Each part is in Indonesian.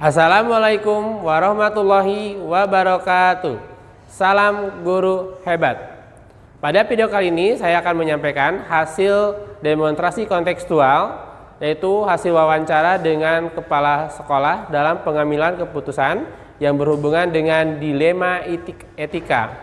Assalamualaikum warahmatullahi wabarakatuh. Salam guru hebat. Pada video kali ini saya akan menyampaikan hasil demonstrasi kontekstual, yaitu hasil wawancara dengan kepala sekolah dalam pengambilan keputusan yang berhubungan dengan dilema etika.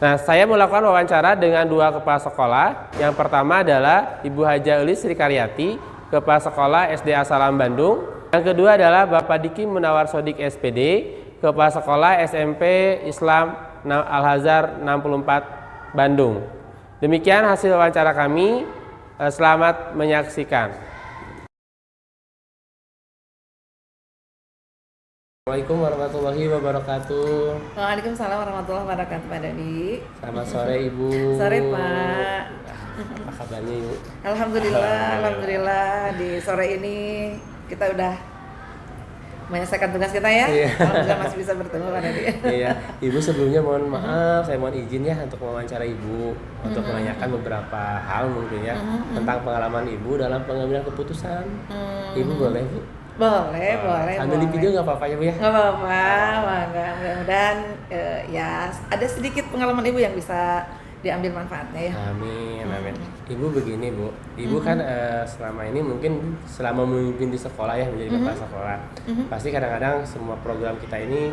Nah, saya melakukan wawancara dengan dua kepala sekolah. Yang pertama adalah Ibu Haja Elis Sri Karyati, Kepala Sekolah SDA Salam Bandung. Yang kedua adalah Bapak Diki Munawar Sodik SPD, Kepala Sekolah SMP Islam Al-Azhar 64 Bandung. Demikian hasil wawancara kami. Selamat menyaksikan. Assalamualaikum warahmatullahi wabarakatuh. Waalaikumsalam warahmatullahi wabarakatuh, Pak Dodi. Selamat sore Ibu. Sore Pak. Apa kabarnya Ibu? Alhamdulillah di sore ini kita udah menyelesaikan tugas kita ya. Iya. Alhamdulillah masih bisa bertemu Pak Dodi. Iya, Ibu sebelumnya mohon maaf, saya mohon izin ya untuk mewawancara Ibu untuk menanyakan beberapa hal mungkin ya tentang pengalaman Ibu dalam pengambilan keputusan. Ibu boleh Bu? Boleh. Sambil di video nggak apa-apa ya Bu ya? Nggak apa-apa, mudah-mudahan ya ada sedikit pengalaman Ibu yang bisa diambil manfaatnya ya. Amin. Ibu begini Bu, Ibu kan selama ini mungkin selama memimpin di sekolah ya menjadi kepala sekolah, pasti kadang-kadang semua program kita ini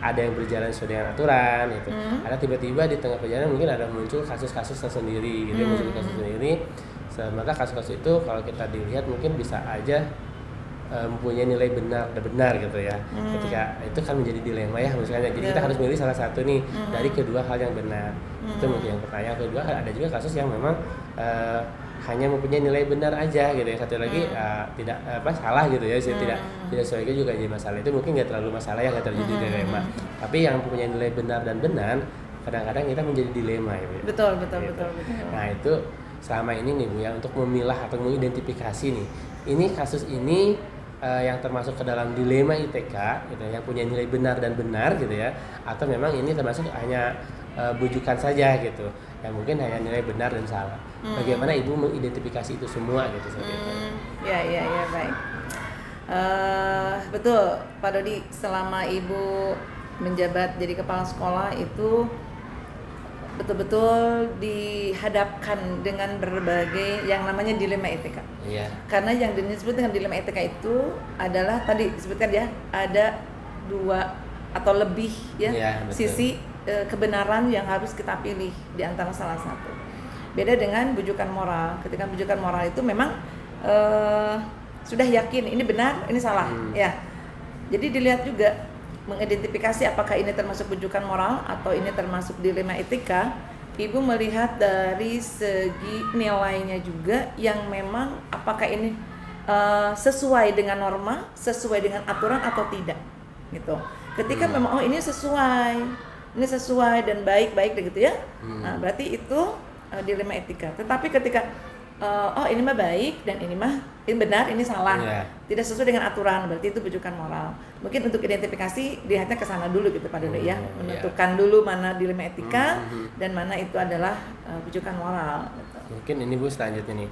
ada yang berjalan sesuai dengan aturan gitu. Ada tiba-tiba di tengah perjalanan mungkin ada muncul kasus-kasus tersendiri gitu, sementara kasus-kasus itu kalau kita dilihat mungkin bisa aja mempunyai nilai benar gitu ya. Ketika itu kan menjadi dilema ya misalnya. Jadi kita harus milih salah satu nih dari kedua hal yang benar. Itu mungkin yang pertanyaan. Kedua ada juga kasus yang memang hanya mempunyai nilai benar aja gitu ya. Satu lagi tidak salah gitu ya. Tidak sesuai juga jadi masalah. Itu mungkin nggak terlalu masalah ya, nggak terjadi dilema. Tapi yang mempunyai nilai benar dan benar kadang-kadang kita menjadi dilema ya. Betul. Nah itu selama ini nih Bu ya, untuk memilah atau mengidentifikasi nih, ini kasus ini yang termasuk ke dalam dilema ITK gitu, yang punya nilai benar dan benar gitu ya, atau memang ini termasuk hanya bujukan saja gitu, yang mungkin hanya nilai benar dan salah. Bagaimana Ibu mengidentifikasi itu semua gitu seperti itu? Ya baik. Betul Pak Dodi, selama Ibu menjabat jadi kepala sekolah itu betul-betul dihadapkan dengan berbagai yang namanya dilema etika. Iya. Karena yang disebut dengan dilema etika itu adalah tadi disebutkan ya, ada dua atau lebih ya, sisi kebenaran yang harus kita pilih di antara salah satu. Beda dengan bujukan moral. Ketika bujukan moral itu memang sudah yakin ini benar, ini salah ya. Jadi dilihat juga mengidentifikasi apakah ini termasuk bujukan moral atau ini termasuk dilema etika. Ibu melihat dari segi nilainya juga, yang memang apakah ini sesuai dengan norma, sesuai dengan aturan atau tidak gitu. Ketika memang ini sesuai dan baik gitu ya. Nah, berarti itu dilema etika. Tetapi ketika ini mah baik dan ini benar, ini salah, tidak sesuai dengan aturan, berarti itu bujukan moral. Mungkin untuk identifikasi dilihatnya ke sana dulu gitu Pak Dodi ya, menentukan dulu mana dilema etika dan mana itu adalah bujukan moral gitu. Mungkin ini Bu selanjutnya nih,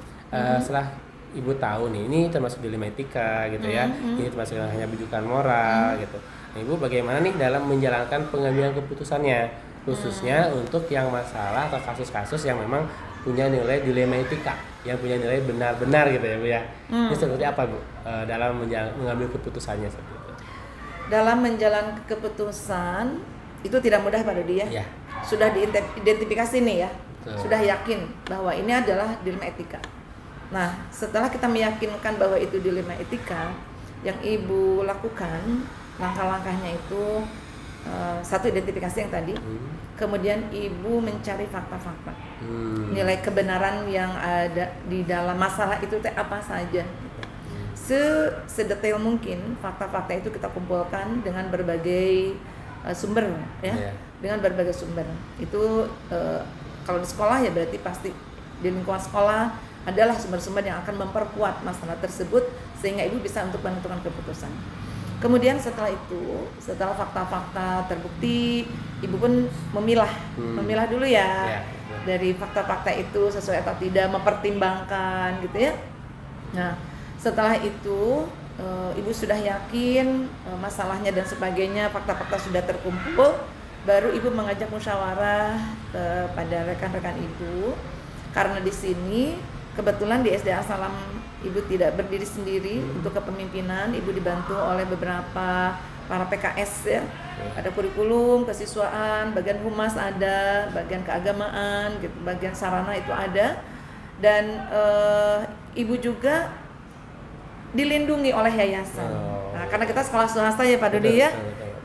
setelah Ibu tahu nih ini termasuk dilema etika gitu ya, ini termasuk hanya bujukan moral gitu. Nah, Ibu bagaimana nih dalam menjalankan pengambilan keputusannya, khususnya untuk yang masalah atau kasus-kasus yang memang punya nilai dilema etika, yang punya nilai benar-benar gitu ya Bu ya. Ini seperti apa Bu dalam mengambil keputusannya seperti itu? Dalam menjalankan keputusan itu tidak mudah Pak Dodi ya. Iya. Sudah diidentifikasi nih ya. Betul. Sudah yakin bahwa ini adalah dilema etika. Nah, setelah kita meyakinkan bahwa itu dilema etika, yang Ibu lakukan langkah-langkahnya itu satu, identifikasi yang tadi. Kemudian Ibu mencari fakta-fakta, nilai kebenaran yang ada di dalam masalah itu apa saja. Sedetail mungkin fakta-fakta itu kita kumpulkan dengan berbagai sumber ya, dengan berbagai sumber. Itu kalau di sekolah ya berarti pasti di lingkungan sekolah adalah sumber-sumber yang akan memperkuat masalah tersebut sehingga Ibu bisa untuk menentukan keputusan. Kemudian setelah itu, setelah fakta-fakta terbukti, Ibu pun memilah dulu ya, dari fakta-fakta itu sesuai atau tidak, mempertimbangkan gitu ya. Nah, setelah itu ibu sudah yakin masalahnya dan sebagainya, fakta-fakta sudah terkumpul, baru ibu mengajak musyawarah kepada rekan-rekan ibu. Karena di sini kebetulan di SDA Salam ibu tidak berdiri sendiri untuk kepemimpinan, ibu dibantu oleh beberapa para PKS ya. Ada kurikulum, kesiswaan, bagian humas ada, bagian keagamaan, gitu, bagian sarana itu ada, dan ibu juga dilindungi oleh yayasan. Nah, karena kita sekolah swasta ya Pak Dodi ya.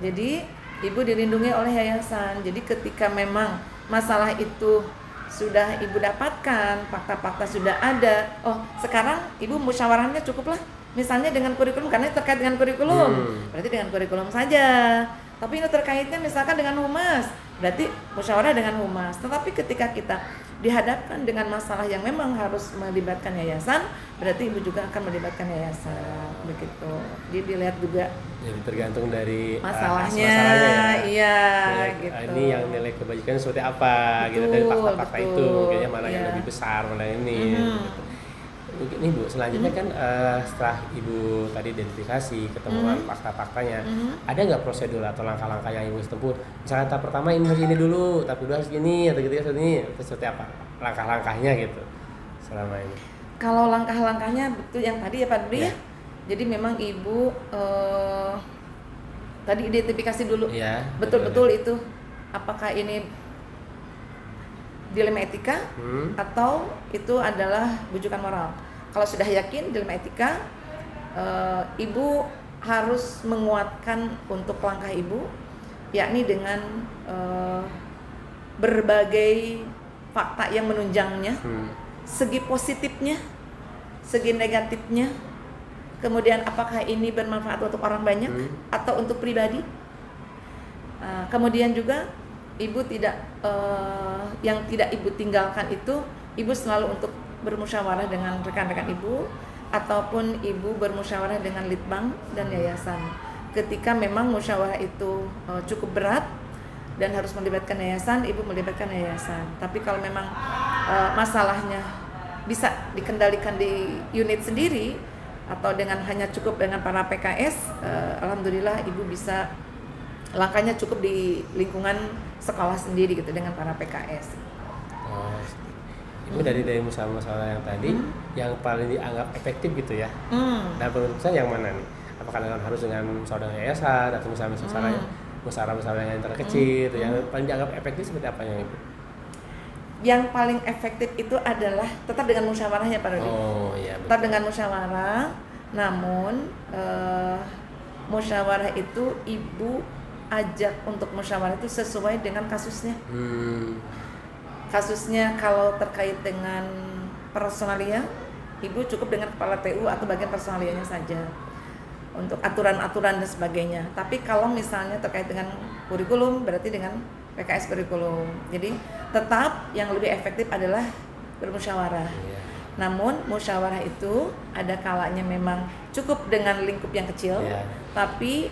Jadi ibu dilindungi oleh yayasan. Jadi ketika memang masalah itu sudah ibu dapatkan, fakta-fakta sudah ada. Oh, sekarang ibu musyawarahnya cukuplah. Misalnya dengan kurikulum, karena terkait dengan kurikulum, berarti dengan kurikulum saja. Tapi ini terkaitnya misalkan dengan humas, berarti musyawarah dengan humas. Tetapi ketika kita dihadapkan dengan masalah yang memang harus melibatkan yayasan, berarti ibu juga akan melibatkan yayasan, begitu. Jadi dilihat juga. Jadi tergantung dari masalahnya ya. Iya, gitu. Ini yang nilai kebajikan seperti apa, gitu, dari fakta-fakta itu, kayaknya mana yang lebih besar, mana ini. Gitu. Mungkin nih Bu, selanjutnya kan setelah Ibu tadi identifikasi, ketemuan fakta-faktanya, ada nggak prosedur atau langkah-langkah yang Ibu tempuh? Misalnya tahap pertama ini harus ini dulu, tahap kedua harus gini, atau gitu seperti ini, seperti apa? Langkah-langkahnya gitu selama ini. Kalau langkah-langkahnya betul yang tadi ya Pak Dwi ya. Jadi memang Ibu tadi identifikasi dulu, betul-betul itu apakah ini dilema etika atau itu adalah bujukan moral. Kalau sudah yakin dilema etika, ibu harus menguatkan untuk langkah ibu, yakni dengan berbagai fakta yang menunjangnya, segi positifnya, segi negatifnya, kemudian apakah ini bermanfaat untuk orang banyak atau untuk pribadi. Kemudian juga ibu tidak yang tidak ibu tinggalkan itu, ibu selalu untuk bermusyawarah dengan rekan-rekan ibu ataupun ibu bermusyawarah dengan litbang dan yayasan. Ketika memang musyawarah itu cukup berat dan harus melibatkan yayasan, ibu melibatkan yayasan. Tapi kalau memang masalahnya bisa dikendalikan di unit sendiri atau dengan hanya cukup dengan para PKS, alhamdulillah ibu bisa langkahnya cukup di lingkungan sekolah sendiri gitu dengan para PKS. Ibu dari masalah-masalah yang tadi yang paling dianggap efektif gitu ya. Dan menurut saya yang mana nih? Apakah harus dengan musyawarah yayasan atau musyawarah yang terkecil itu yang paling dianggap efektif seperti apa yang Ibu? Yang paling efektif itu adalah tetap dengan musyawarahnya Pak Rudi. Tetap dengan musyawarah, namun musyawarah itu ibu ajak untuk musyawarah itu sesuai dengan kasusnya. Kasusnya kalau terkait dengan personalia, ibu cukup dengan kepala TU atau bagian personalianya saja untuk aturan-aturan dan sebagainya. Tapi kalau misalnya terkait dengan kurikulum, berarti dengan PKS kurikulum. Jadi tetap yang lebih efektif adalah bermusyawarah. Namun musyawarah itu ada kalanya memang cukup dengan lingkup yang kecil, tapi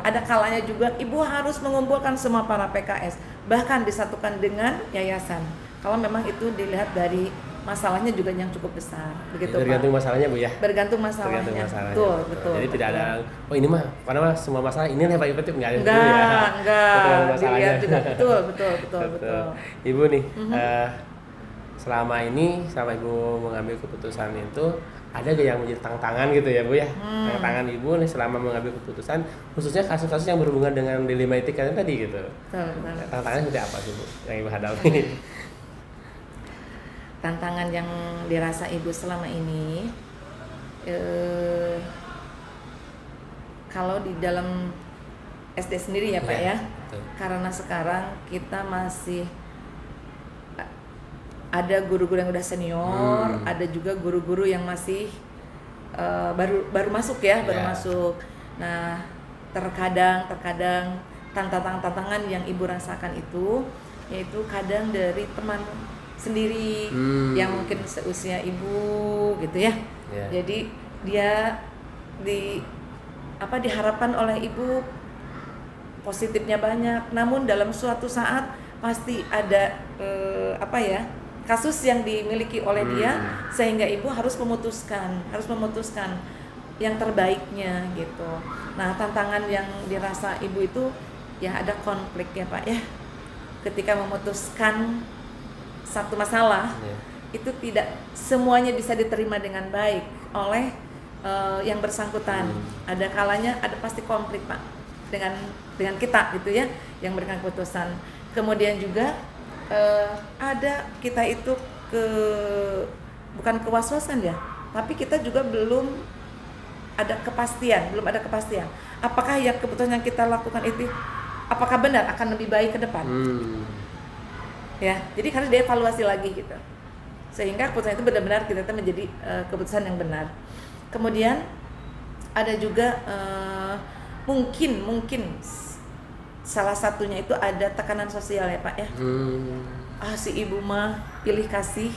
ada kalanya juga ibu harus mengumpulkan semua para PKS, bahkan disatukan dengan yayasan. Kalau memang itu dilihat dari masalahnya juga yang cukup besar, begitu Tergantung Pak. masalahnya Bu ya. Bergantung masalahnya. Betul. Jadi tidak ada ini mah karena semua masalah ini yang paling penting enggak. Dilihat juga betul. Ibu nih selama Ibu mengambil keputusan itu ada gak yang menjadi tantangan gitu ya Bu ya? Tantangan Ibu nih selama mengambil keputusan khususnya kasus-kasus yang berhubungan dengan dilema etika tadi gitu. Betul. Tantangannya seperti apa sih Bu yang Ibu hadapi? Tantangan yang dirasa ibu selama ini, kalau di dalam SD sendiri ya Pak ya, karena sekarang kita masih ada guru-guru yang udah senior, ada juga guru-guru yang masih baru masuk ya, masuk. Nah, terkadang tantangan yang ibu rasakan itu yaitu kadang dari teman sendiri yang mungkin seusia ibu gitu ya. Jadi dia diharapkan oleh ibu positifnya banyak, namun dalam suatu saat pasti ada kasus yang dimiliki oleh dia sehingga ibu harus memutuskan yang terbaiknya gitu. Nah, tantangan yang dirasa ibu itu ya ada konflik ya Pak ya. Ketika memutuskan satu masalah, itu tidak semuanya bisa diterima dengan baik oleh yang bersangkutan. Ada kalanya ada pasti konflik Pak dengan kita gitu ya, yang memberikan keputusan. Kemudian juga ada kita itu bukan kewaswasan ya, tapi kita juga belum ada kepastian. Apakah yang keputusan yang kita lakukan itu apakah benar akan lebih baik ke depan? Ya, jadi harus dievaluasi lagi gitu. Sehingga keputusan itu benar-benar kita menjadi keputusan yang benar. Kemudian ada juga mungkin salah satunya itu ada tekanan sosial ya Pak ya. Si ibu mah pilih kasih,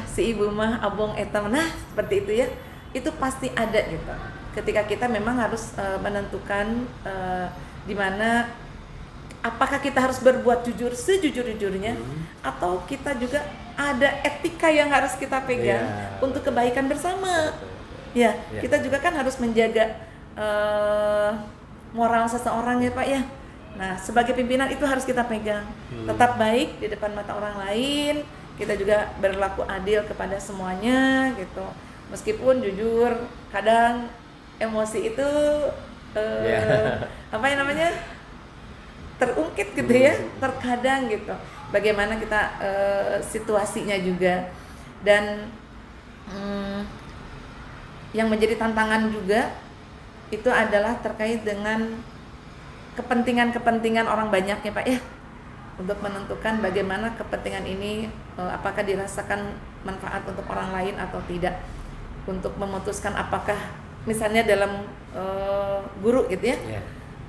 si ibu mah abong etam, nah seperti itu ya. Itu pasti ada gitu. Ketika kita memang harus menentukan di mana apakah kita harus berbuat jujur sejujur-jujurnya, atau kita juga ada etika yang harus kita pegang untuk kebaikan bersama. Kita juga kan harus menjaga moral seseorang ya Pak ya. Nah, sebagai pimpinan itu harus kita pegang. Tetap baik di depan mata orang lain, kita juga berlaku adil kepada semuanya gitu. Meskipun jujur kadang emosi itu apa yang namanya terungkit gitu ya, terkadang gitu. Bagaimana kita situasinya juga. Dan yang menjadi tantangan juga itu adalah terkait dengan kepentingan orang banyak ya Pak ya, untuk menentukan bagaimana kepentingan ini apakah dirasakan manfaat untuk orang lain atau tidak, untuk memutuskan apakah misalnya dalam guru gitu ya,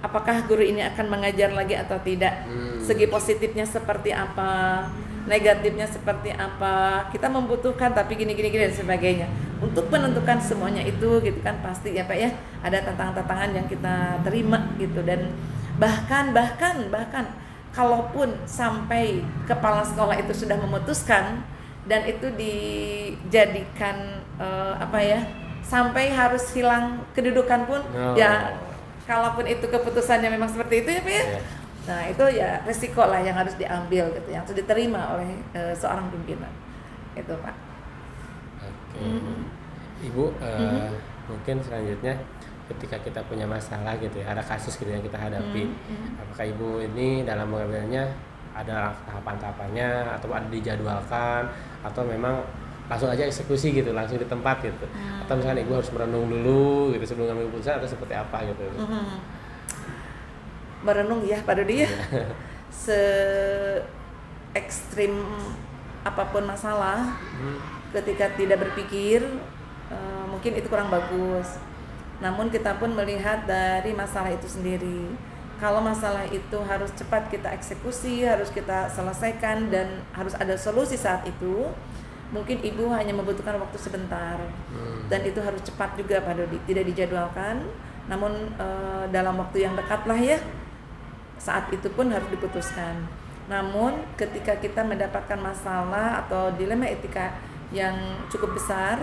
apakah guru ini akan mengajar lagi atau tidak, segi positifnya seperti apa, negatifnya seperti apa, kita membutuhkan tapi gini dan sebagainya. Untuk menentukan semuanya itu gitu kan pasti ya Pak ya, ada tantangan-tantangan yang kita terima gitu. Dan bahkan kalaupun sampai kepala sekolah itu sudah memutuskan dan itu dijadikan sampai harus hilang kedudukan pun ya, kalaupun itu keputusannya memang seperti itu ya Pak ya. Nah, itu ya resiko lah yang harus diambil gitu, yang harus diterima oleh seorang pimpinan. Itu Pak. Oke. Ibu, mungkin selanjutnya ketika kita punya masalah gitu ya, ada kasus gitu yang kita hadapi, apakah Ibu ini dalam mengambilnya ada tahapan-tahapannya atau ada dijadwalkan, atau memang langsung aja eksekusi gitu, langsung di tempat gitu, atau misalkan Ibu harus merenung dulu gitu sebelum ngambil keputusan, atau seperti apa gitu? Merenung ya Pak Dodi ya. Se ekstrim apapun masalah, ketika tidak berpikir mungkin itu kurang bagus. Namun kita pun melihat dari masalah itu sendiri. Kalau masalah itu harus cepat kita eksekusi, harus kita selesaikan dan harus ada solusi saat itu, mungkin ibu hanya membutuhkan waktu sebentar. Dan itu harus cepat juga Pak Dodi, tidak dijadwalkan, namun dalam waktu yang dekat lah ya. Saat itu pun harus diputuskan. Namun ketika kita mendapatkan masalah atau dilema etika yang cukup besar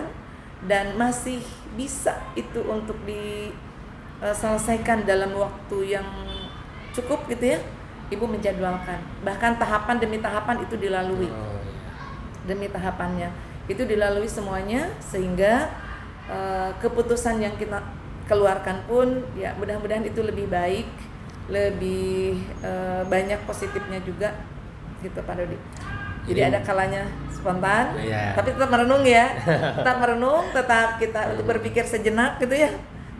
dan masih bisa itu untuk diselesaikan dalam waktu yang cukup gitu ya, ibu menjadwalkan. Bahkan tahapan demi tahapan itu dilalui. Demi tahapannya itu dilalui semuanya, sehingga keputusan yang kita keluarkan pun ya mudah-mudahan itu lebih baik, lebih banyak positifnya juga gitu Pak Dodi. Jadi ada kalanya spontan, tapi tetap merenung ya, tetap kita untuk berpikir sejenak gitu ya.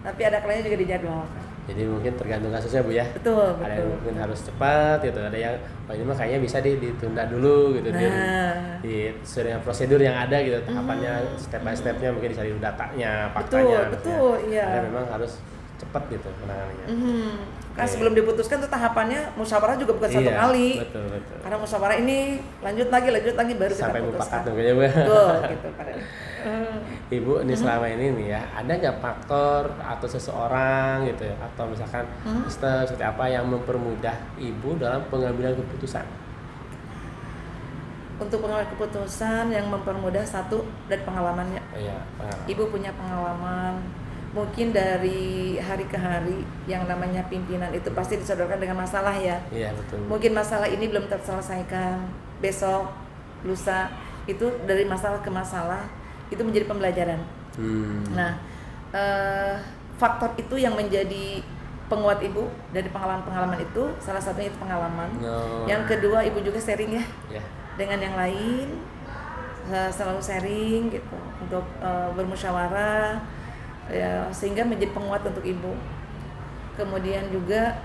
Tapi ada kalanya juga dijadwalkan. Jadi mungkin tergantung kasusnya Bu ya. Betul. Ada yang mungkin harus cepat gitu, ada yang ini mah kayaknya bisa ditunda dulu gitu, sesuai dengan prosedur yang ada gitu, tahapannya step by stepnya, mungkin dicari datanya, faktanya. Betul, iya. Ada memang harus cepat gitu penanganannya. Kan sebelum diputuskan tuh tahapannya musyawarah juga bukan satu kali. Betul. Karena musyawarah ini lanjut lagi baru sampai kita putuskan. mufakat mungkin Bu. Betul gitu pada. Ibu ini selama ini nih ya, ada nggak faktor atau seseorang gitu ya, atau misalkan sistem seperti apa yang mempermudah ibu dalam pengambilan keputusan? Untuk pengambilan keputusan yang mempermudah, satu dari pengalamannya. Iya, pengalaman. Ibu punya pengalaman mungkin dari hari ke hari yang namanya pimpinan itu pasti disodorkan dengan masalah ya. Iya, betul. Mungkin masalah ini belum terselesaikan, besok, lusa, itu dari masalah ke masalah itu menjadi pembelajaran. Nah, faktor itu yang menjadi penguat ibu dari pengalaman-pengalaman itu, salah satunya itu pengalaman. Yang kedua, ibu juga sharing ya, dengan yang lain, selalu sharing gitu untuk bermusyawarah ya, sehingga menjadi penguat untuk ibu. Kemudian juga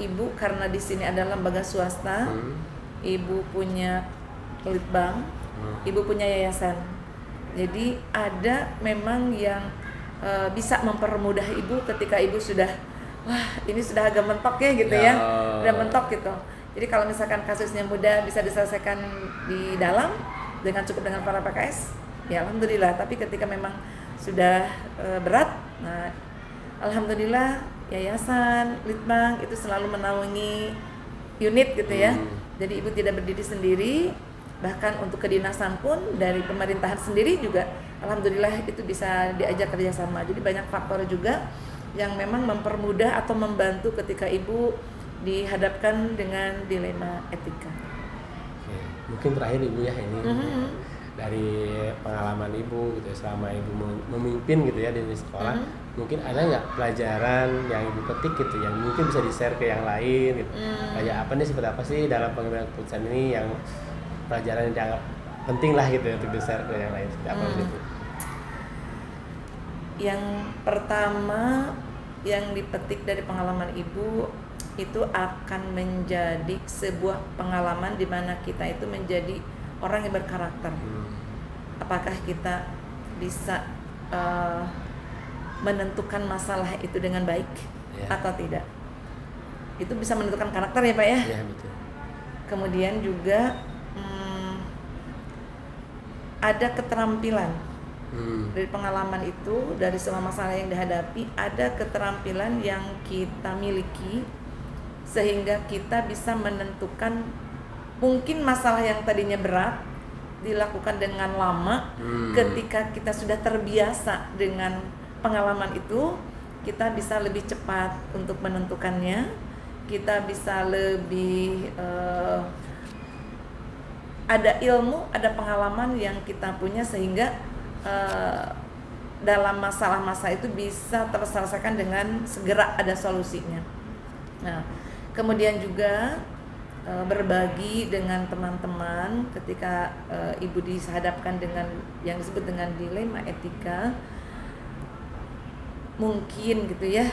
ibu karena di sini adalah lembaga swasta, ibu punya litbang, ibu punya yayasan. Jadi ada memang yang bisa mempermudah ibu ketika ibu sudah, wah ini sudah agak mentok ya gitu ya, udah mentok gitu. Jadi kalau misalkan kasusnya mudah bisa diselesaikan di dalam dengan cukup dengan para PKS, ya alhamdulillah. Tapi ketika memang sudah berat, nah alhamdulillah yayasan, litbang itu selalu menaungi unit gitu ya. Jadi ibu tidak berdiri sendiri, bahkan untuk kedinasan pun dari pemerintahan sendiri juga alhamdulillah itu bisa diajak kerjasama. Jadi banyak faktor juga yang memang mempermudah atau membantu ketika ibu dihadapkan dengan dilema etika. Oke. Mungkin terakhir ibu ya ini dari pengalaman ibu gitu selama ibu memimpin gitu ya di sekolah, mungkin ada nggak pelajaran yang ibu petik gitu yang mungkin bisa di-share ke yang lain gitu. Kayak apa nih, seperti apa sih dalam pengambilan keputusan ini yang pelajaran yang dianggap penting lah gitu untuk di-share ke yang lain, seperti apa gitu. Yang pertama yang dipetik dari pengalaman ibu itu akan menjadi sebuah pengalaman di mana kita itu menjadi orang yang berkarakter. Apakah kita bisa menentukan masalah itu dengan baik atau tidak? Itu bisa menentukan karakter ya Pak ya? Iya, betul. Kemudian juga ada keterampilan dari pengalaman itu, dari semua masalah yang dihadapi, ada keterampilan yang kita miliki sehingga kita bisa menentukan mungkin masalah yang tadinya berat dilakukan dengan lama. Ketika kita sudah terbiasa dengan pengalaman itu, kita bisa lebih cepat untuk menentukannya, kita bisa lebih ada ilmu, ada pengalaman yang kita punya sehingga dalam masalah-masalah itu bisa terselesaikan dengan segera ada solusinya. Nah, kemudian juga berbagi dengan teman-teman ketika ibu dihadapkan dengan yang disebut dengan dilema etika, mungkin gitu ya,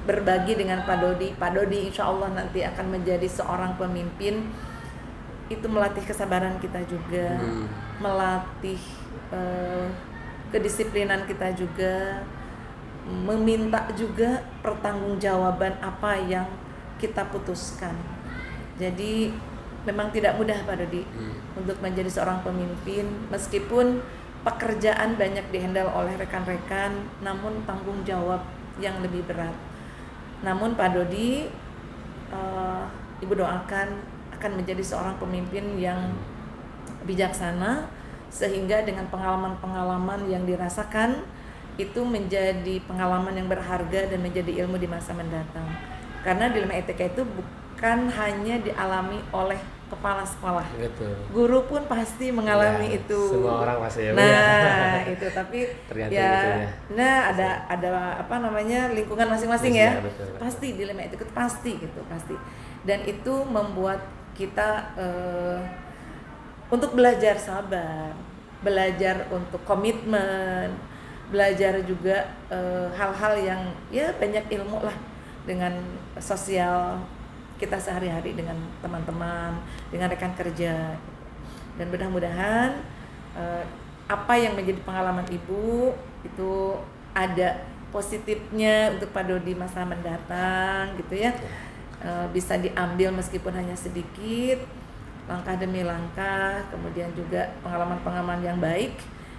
berbagi dengan Pak Dodi insya Allah nanti akan menjadi seorang pemimpin. Itu melatih kesabaran kita juga, melatih kedisiplinan kita juga, meminta juga pertanggungjawaban apa yang kita putuskan. Jadi memang tidak mudah Pak Dodi untuk menjadi seorang pemimpin, meskipun pekerjaan banyak dihandle oleh rekan-rekan, namun tanggung jawab yang lebih berat. Namun Pak Dodi, ibu doakan akan menjadi seorang pemimpin yang bijaksana, sehingga dengan pengalaman-pengalaman yang dirasakan itu menjadi pengalaman yang berharga dan menjadi ilmu di masa mendatang. Karena dilema etika itu bukan hanya dialami oleh kepala sekolah, Betul. Guru pun pasti mengalami Ya, itu. semua orang pasti ya. Nah itu tapi tergantung ya, itunya. nah ada apa namanya lingkungan masing-masing ya. Betul. Pasti dilema etika itu pasti gitu, pasti. Dan itu membuat kita untuk belajar sabar, belajar untuk komitmen, belajar juga hal-hal yang ya banyak ilmu lah dengan sosial kita sehari-hari dengan teman-teman, dengan rekan kerja. Dan mudah-mudahan apa yang menjadi pengalaman ibu itu ada positifnya untuk Pak Dodi masa mendatang gitu ya. Bisa diambil meskipun hanya sedikit, langkah demi langkah, kemudian juga pengalaman-pengalaman yang baik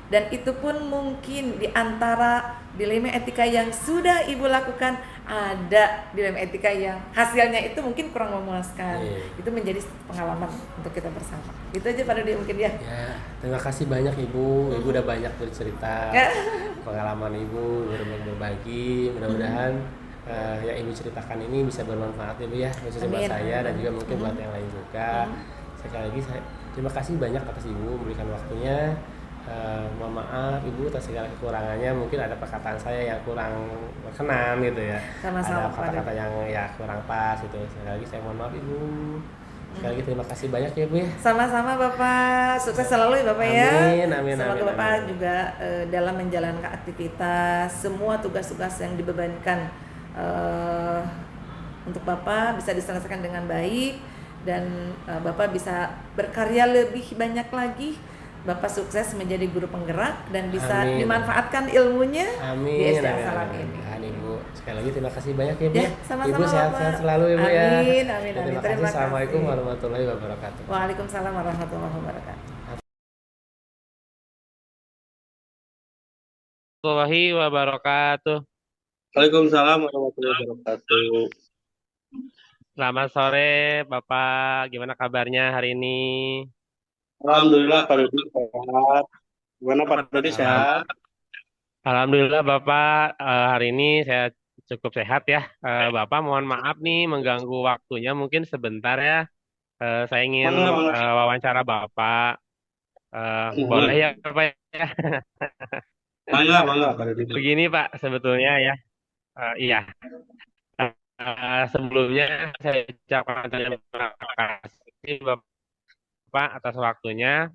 Dan itu pun mungkin di antara dilema etika yang sudah Ibu lakukan, ada dilema etika yang hasilnya itu mungkin kurang memuaskan. Itu menjadi pengalaman untuk kita bersama. Itu aja pada dia mungkin ya. Ya, terima kasih banyak Ibu. Ibu udah banyak bercerita pengalaman Ibu, berbagi. Mudah-mudahan yang Ibu ceritakan ini bisa bermanfaat Ibu ya, khususnya buat saya dan juga mungkin buat yang lain juga. Sekali lagi terima kasih banyak atas Ibu memberikan waktunya. Mohon maaf Ibu atas segala kekurangannya, mungkin ada perkataan saya yang kurang berkenan gitu ya. Sama-sama, ada kata-kata yang ya kurang pas gitu. Sekali lagi saya mohon maaf Ibu. Sekali lagi terima kasih banyak ya Bu ya. Sama-sama Bapak, sukses selalu ya Bapak ya. Amin. Semoga Bapak juga dalam menjalankan aktivitas, semua tugas-tugas yang dibebankan untuk Bapak bisa diselesaikan dengan baik dan Bapak bisa berkarya lebih banyak lagi. Bapak sukses menjadi guru penggerak dan bisa dimanfaatkan ilmunya di SD Al-Salam ini. Ibu, sekali lagi terima kasih banyak ya Bu. Ya, sama-sama, Ibu sehat-sehat selalu Ibu ya. Amin. Terima kasih. Assalamualaikum warahmatullahi wabarakatuh. Waalaikumsalam warahmatullahi wabarakatuh. Warahmatullahi wabarakatuh. Waalaikumsalam warahmatullahi wabarakatuh. Selamat sore Bapak, gimana kabarnya hari ini? Alhamdulillah Pak Dodi sehat. Gimana Pak Dodi sehat? Alhamdulillah Bapak, hari ini saya cukup sehat ya. Bapak mohon maaf nih mengganggu waktunya mungkin sebentar ya. Saya ingin wawancara Bapak. Boleh ya Bapak ya? Mangga Pak Dodi. Begini Pak, sebetulnya ya. Iya. Sebelumnya saya ucapkan terima kasih Bapak atas waktunya.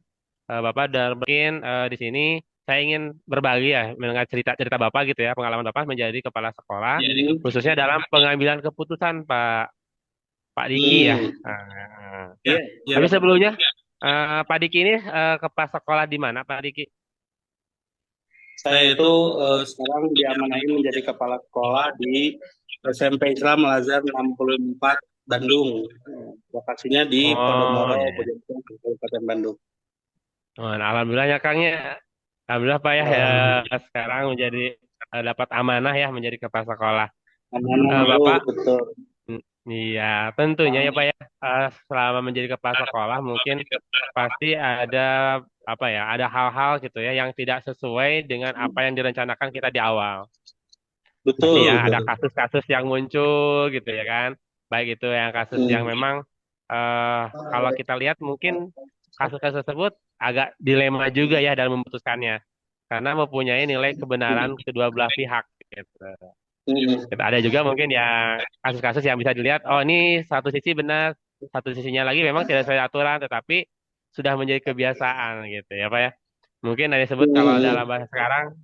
Bapak dan mungkin di sini saya ingin berbagi ya mendengar cerita-cerita Bapak gitu ya, pengalaman Bapak menjadi kepala sekolah, khususnya dalam pengambilan keputusan Pak Diki ya. Tapi sebelumnya Pak Diki ini kepala sekolah di mana Pak Diki? Saya itu sekarang diamanahi menjadi kepala sekolah di SMP Islam Al Azhar 64 Bandung. Lokasinya di Podomoro, Kabupaten Bandung. Alhamdulillah ya Kang ya. Alhamdulillah Pak ya, sekarang menjadi dapat amanah ya menjadi kepala sekolah. Bapak, betul. Iya, tentunya ya Pak ya, selama menjadi kepala sekolah mungkin pasti ada ada hal-hal gitu ya yang tidak sesuai dengan apa yang direncanakan kita di awal. Betul. Ya, ada kasus-kasus yang muncul gitu ya kan. Baik itu yang kasus yang memang kalau kita lihat mungkin kasus-kasus tersebut agak dilema juga ya dalam memutuskannya. Karena mempunyai nilai kebenaran kedua belah pihak gitu. Ada juga mungkin ya kasus-kasus yang bisa dilihat, oh ini satu sisi benar, satu sisinya lagi memang tidak sesuai aturan, tetapi sudah menjadi kebiasaan gitu ya Pak ya. Mungkin ada disebut kalau dalam bahasa sekarang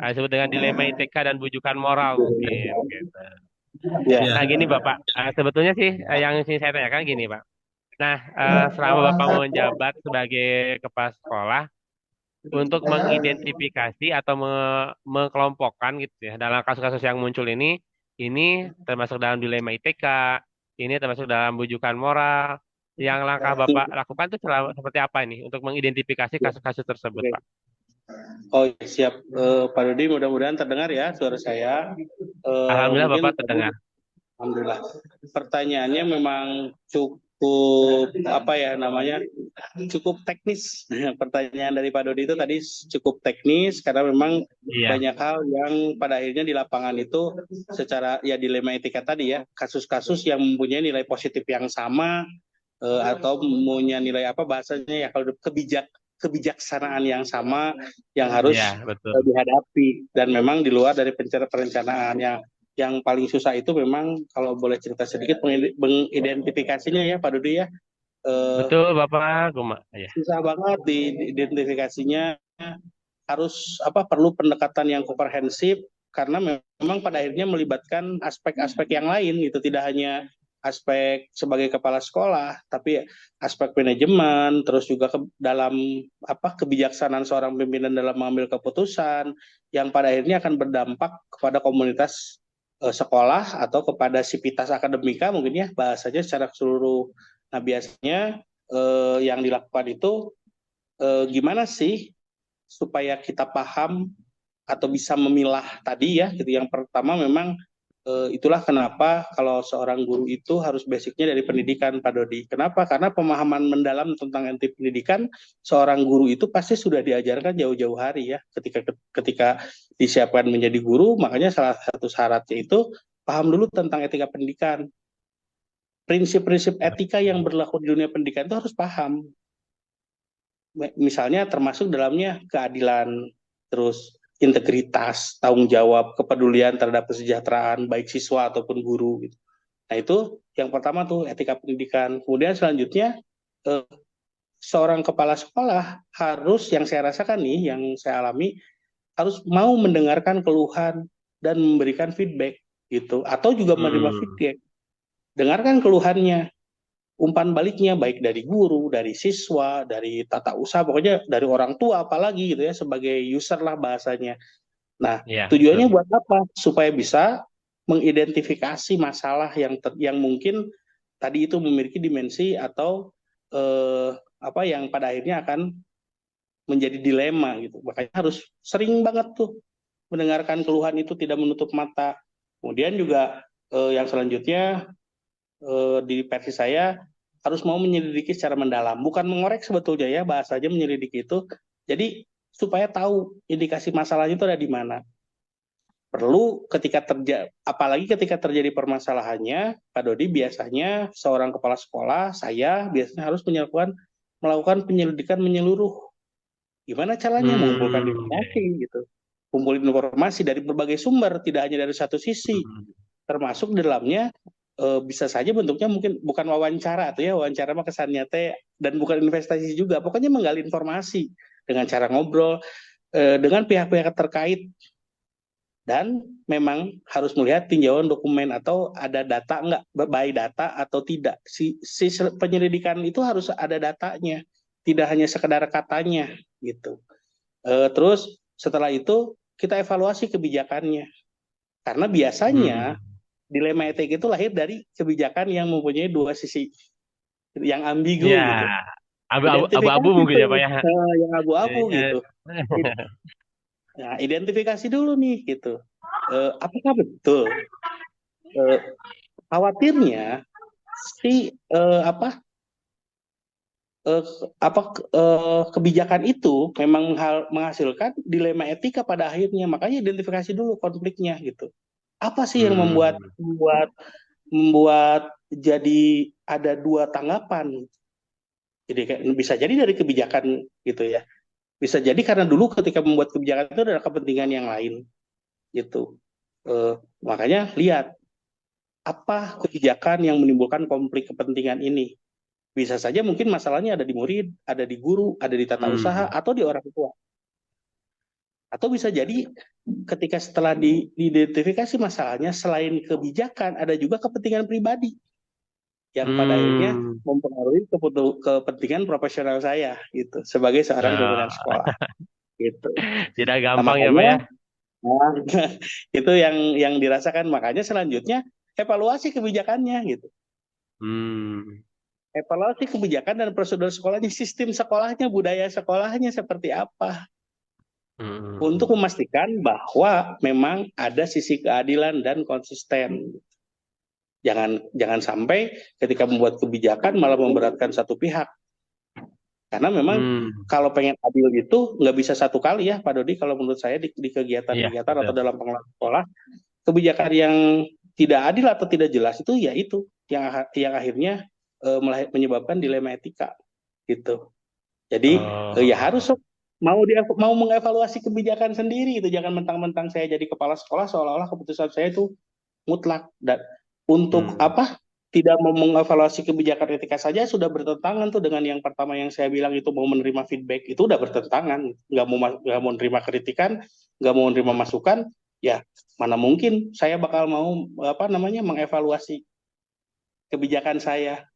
disebut dengan dilema ITK dan bujukan moral mungkin gitu. Nah gini Bapak, sebetulnya sih yang ingin saya tanyakan gini Pak. Nah selama Bapak menjabat sebagai kepala sekolah, untuk mengidentifikasi atau mengkelompokkan gitu ya dalam kasus-kasus yang muncul ini termasuk dalam dilema ITK, ini termasuk dalam bujukan moral. Yang langkah Bapak lakukan itu seperti apa ini untuk mengidentifikasi kasus-kasus tersebut, Pak? Oh siap, Pak Dodi, mudah-mudahan terdengar ya suara saya. Alhamdulillah Bapak terdengar. Alhamdulillah. Pertanyaannya memang cukup cukup teknis. Pertanyaan dari Pak Dodi itu tadi cukup teknis karena memang banyak hal yang pada akhirnya di lapangan itu secara ya dilema etika tadi ya, kasus-kasus yang mempunyai nilai positif yang sama atau punya nilai bahasanya ya kalau kebijaksanaan yang sama yang harus dihadapi dan memang di luar dari perencanaan yang paling susah itu memang kalau boleh cerita sedikit mengidentifikasinya ya Pak Dodi ya. Betul Bapak, susah banget diidentifikasinya, harus perlu pendekatan yang komprehensif karena memang pada akhirnya melibatkan aspek-aspek yang lain gitu, tidak hanya aspek sebagai kepala sekolah tapi aspek manajemen, terus juga dalam kebijaksanaan seorang pimpinan dalam mengambil keputusan yang pada akhirnya akan berdampak kepada komunitas sekolah atau kepada sivitas akademika mungkin ya bahasanya secara keseluruh. Nah biasanya yang dilakukan itu gimana sih supaya kita paham atau bisa memilah tadi ya gitu. Yang pertama memang itulah kenapa kalau seorang guru itu harus basicnya dari pendidikan, Pak Dodi. Kenapa? Karena pemahaman mendalam tentang inti pendidikan seorang guru itu pasti sudah diajarkan jauh-jauh hari ya ketika disiapkan menjadi guru. Makanya salah satu syaratnya itu paham dulu tentang etika pendidikan. Prinsip-prinsip etika yang berlaku di dunia pendidikan itu harus paham. Misalnya termasuk dalamnya keadilan, terus integritas, tanggung jawab, kepedulian terhadap kesejahteraan baik siswa ataupun guru gitu. Nah, itu yang pertama tuh etika pendidikan. Kemudian selanjutnya seorang kepala sekolah harus, yang saya rasakan nih, yang saya alami, harus mau mendengarkan keluhan dan memberikan feedback gitu, atau juga menerima feedback. Dengarkan keluhannya, umpan baliknya baik dari guru, dari siswa, dari tata usaha, pokoknya dari orang tua apalagi gitu ya, sebagai user lah bahasanya. Nah, tujuannya buat apa? Supaya bisa mengidentifikasi masalah yang mungkin tadi itu memiliki dimensi atau apa yang pada akhirnya akan menjadi dilema gitu. Makanya harus sering banget tuh mendengarkan keluhan itu, tidak menutup mata. Kemudian juga yang selanjutnya di versi saya harus mau menyelidiki secara mendalam, bukan mengorek sebetulnya ya, bahasanya menyelidiki itu. Jadi supaya tahu indikasi masalahnya itu ada di mana. Perlu apalagi ketika terjadi permasalahannya, Pak Dodi, biasanya seorang kepala sekolah, saya biasanya harus melakukan penyelidikan menyeluruh. Gimana caranya mengumpulkan informasi gitu. Kumpulin informasi dari berbagai sumber, tidak hanya dari satu sisi. Termasuk dalamnya bisa saja bentuknya mungkin bukan wawancara atau ya wawancara mah kesannya teh, dan bukan investasi juga, pokoknya menggali informasi dengan cara ngobrol dengan pihak-pihak terkait, dan memang harus melihat tinjauan dokumen atau ada data nggak, by data atau tidak. Si penyelidikan itu harus ada datanya, tidak hanya sekedar katanya gitu. Terus setelah itu kita evaluasi kebijakannya, karena biasanya dilema etik itu lahir dari kebijakan yang mempunyai dua sisi yang ambigu gitu. Abu-abu mungkin ya Pak ya. Yang abu-abu gitu. Nah, identifikasi dulu nih gitu. Apakah betul? Khawatirnya si kebijakan itu memang menghasilkan dilema etika pada akhirnya. Makanya identifikasi dulu konfliknya gitu. Apa sih yang membuat jadi ada dua tanggapan? Jadi bisa jadi dari kebijakan gitu ya. Bisa jadi karena dulu ketika membuat kebijakan itu ada kepentingan yang lain gitu. Makanya lihat apa kebijakan yang menimbulkan konflik kepentingan ini. Bisa saja mungkin masalahnya ada di murid, ada di guru, ada di tata usaha, atau di orang tua. Atau bisa jadi ketika setelah diidentifikasi masalahnya, selain kebijakan ada juga kepentingan pribadi yang pada akhirnya mempengaruhi kepentingan profesional saya gitu sebagai seorang pimpinan sekolah gitu. Tidak gampang ya Pak ya. Nah, itu yang dirasakan. Makanya selanjutnya evaluasi kebijakannya gitu. Evaluasi kebijakan dan prosedur sekolahnya, sistem sekolahnya, budaya sekolahnya seperti apa. Untuk memastikan bahwa memang ada sisi keadilan dan konsisten. Jangan sampai ketika membuat kebijakan malah memberatkan satu pihak. Karena memang kalau pengen adil itu nggak bisa satu kali ya Pak Dodi, kalau menurut saya di kegiatan-kegiatan atau dalam pengelolaan sekolah, kebijakan yang tidak adil atau tidak jelas itu ya itu yang akhirnya menyebabkan dilema etika gitu. Jadi ya harus mau mengevaluasi kebijakan sendiri itu, jangan mentang-mentang saya jadi kepala sekolah seolah-olah keputusan saya itu mutlak, dan untuk tidak mau mengevaluasi kebijakan etika saja sudah bertentangan tuh dengan yang pertama yang saya bilang itu mau menerima feedback, itu udah bertentangan. Nggak mau menerima kritikan, nggak mau menerima masukan, ya mana mungkin saya bakal mau mengevaluasi kebijakan saya.